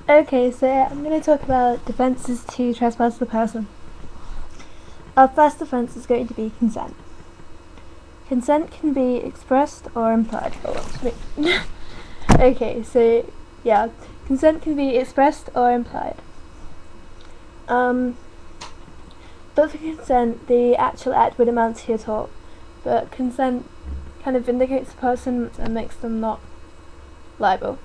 Okay, so I'm going to talk about defences to trespass the person. Our first defence is going to be consent. Consent can be expressed or implied. Okay, so yeah, consent can be expressed or implied. But for consent, the actual act would amount to a tort, but consent kind of vindicates the person and makes them not liable.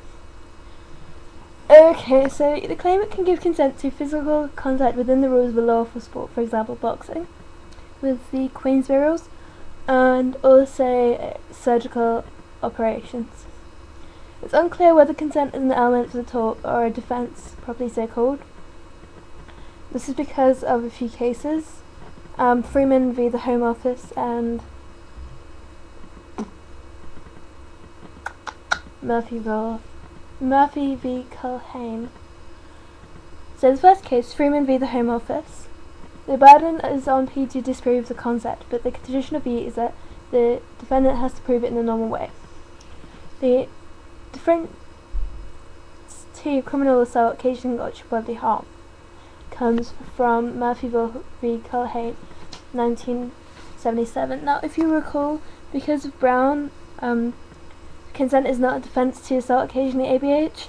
Okay, so the claimant can give consent to physical contact within the rules of a lawful sport, for example boxing, with the Queensberry rules, and also surgical operations. It's unclear whether consent is an element of the tort or a defence, properly so called. This is because of a few cases, Freeman v. the Home Office and Murphy v. Culhane. So the first case, Freeman v. the Home Office. The burden is on P to disprove the concept, but the condition of B is that the defendant has to prove it in the normal way. The difference to criminal assault occasioning actual bodily harm comes from Murphy v. Culhane, 1977. Now, if you recall, because of Brown, consent is not a defence to assault occasioning ABH.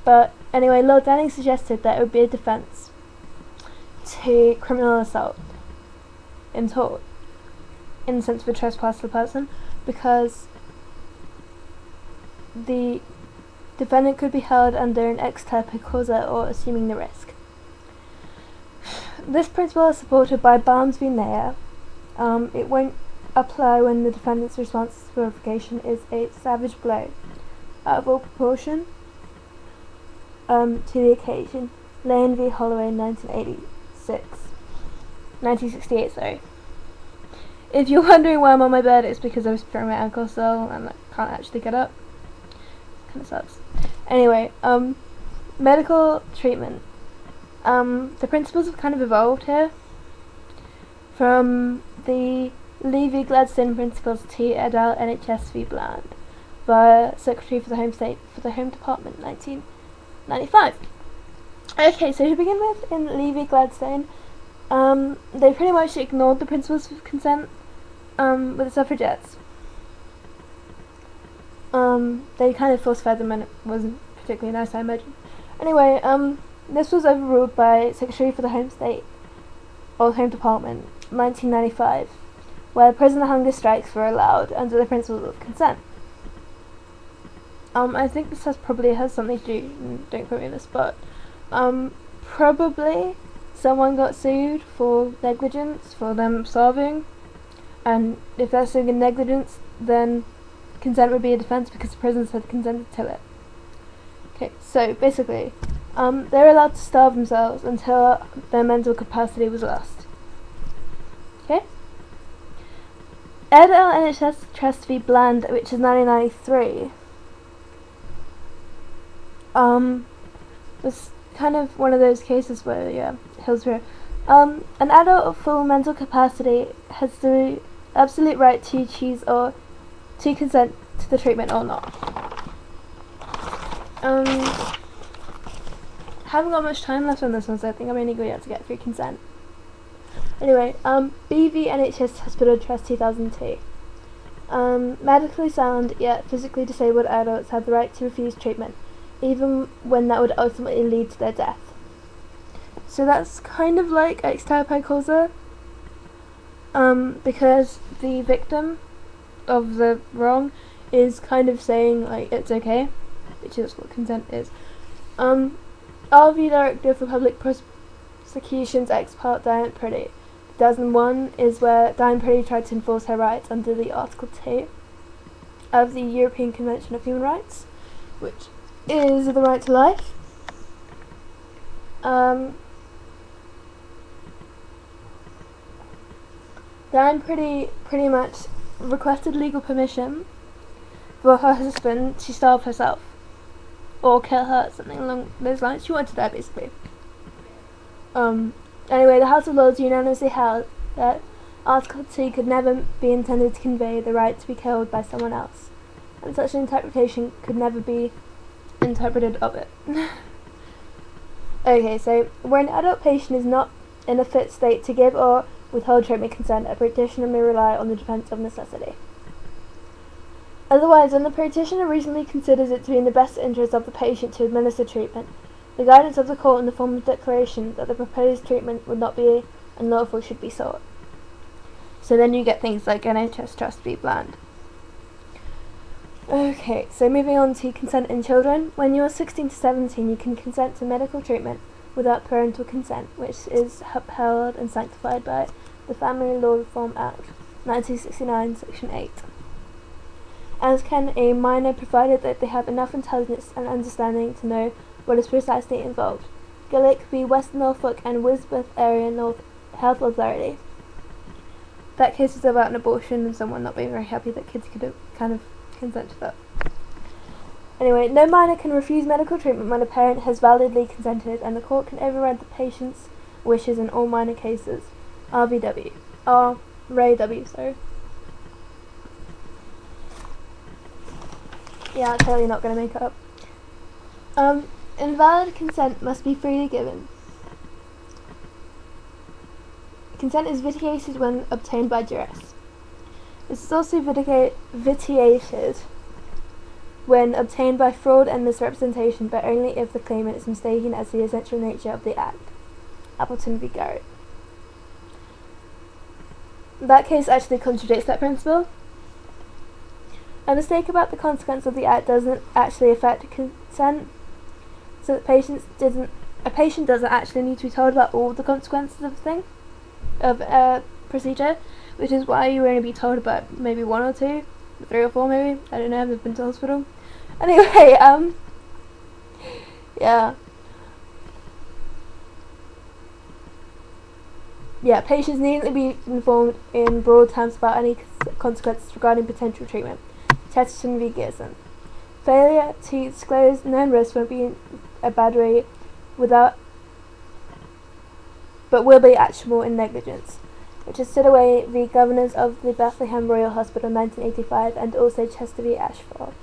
But anyway, Lord Denning suggested that it would be a defence to criminal assault in tort, in the sense of a trespass to the person, because the defendant could be held under an ex turpe causa or assuming the risk. This principle is supported by Barnes v. Nair. It won't apply when the defendant's response to provocation is a savage blow out of all proportion to the occasion. Lane v. Holloway, 1968, sorry. If you're wondering why I'm on my bed, it's because I was sprained my ankle so and I can't actually get up. Kinda sucks. Anyway, medical treatment. The principles have kind of evolved here from the Levy-Gladstone principles to Adele NHS v. Bland via Secretary for the Home State for the Home Department, 1995. Okay, so to begin with, in Levy-Gladstone, they pretty much ignored the principles of consent with the suffragettes. They kind of force-fed them and it wasn't particularly nice, I imagine. Anyway, this was overruled by Secretary for the Home State or Home Department, 1995, where prison hunger strikes were allowed under the principles of consent. I think this probably has something to do, don't quote me on this, but probably someone got sued for negligence, for them starving, and if they're suing in negligence, then consent would be a defence because the prisons had consented to it. Okay, so basically, they're allowed to starve themselves until their mental capacity was lost. Okay? Adele NHS Trust v. Bland, which is 1993, was kind of one of those cases where, yeah, Hillsborough. An adult of full mental capacity has the absolute right to choose or to consent to the treatment or not. Haven't got much time left on this one, so I think I'm only going to have to get through consent. Anyway, BV NHS Hospital Trust 2002. Medically sound yet physically disabled adults have the right to refuse treatment, even when that would ultimately lead to their death. So that's kind of like ex turpe causa, because the victim of the wrong is kind of saying like it's okay, which is what consent is. RV Director for Public Prosecutions ex parte Diane Pretty, 2001, is where Diane Pretty tried to enforce her rights under the Article 2 of the European Convention of Human Rights, which is the right to life. Diane pretty much requested legal permission for her husband to starve herself or kill her, something along those lines. She wanted to die, basically. Anyway, the House of Lords unanimously held that Article 2 could never be intended to convey the right to be killed by someone else, and such an interpretation could never be interpreted of it. Okay, so where an adult patient is not in a fit state to give or withhold treatment consent, a practitioner may rely on the defence of necessity. Otherwise, when the practitioner reasonably considers it to be in the best interest of the patient to administer treatment, the guidance of the court in the form of declaration that the proposed treatment would not be unlawful should be sought. So then you get things like NHS Trust v. Bland. Okay, so moving on to consent in children. When you are 16 to 17, you can consent to medical treatment without parental consent, which is upheld and sanctified by the Family Law Reform Act, 1969, Section 8. As can a minor, provided that they have enough intelligence and understanding to know what is precisely involved. Gillick v. West Norfolk and Wisbeth Area North Health Authority. That case is about an abortion and someone not being very happy that kids could kind of consent to that. Anyway, no minor can refuse medical treatment when a parent has validly consented, and the court can override the patient's wishes in all minor cases. RVW. R. Ray W. Sorry. Yeah, totally not going to make it up. Invalid consent must be freely given. Consent is vitiated when obtained by duress. This is also vitiated when obtained by fraud and misrepresentation, but only if the claimant is mistaken as to the essential nature of the act. Appleton v. Garrett. That case actually contradicts that principle. A mistake about the consequence of the act doesn't actually affect consent, so that a patient doesn't actually need to be told about all the consequences of a procedure, which is why you only be told about maybe 1 or 2, 3 or 4 maybe. I don't know, I've never been to hospital. Anyway, yeah. Yeah, patients need to be informed in broad terms about any consequences regarding potential treatment. Chesterton v. Gearson. Failure to disclose known risks won't be a battery but will be actionable in negligence, which is Sidaway v. Governors of the Bethlehem Royal Hospital 1985, and also Chester v. Ashford.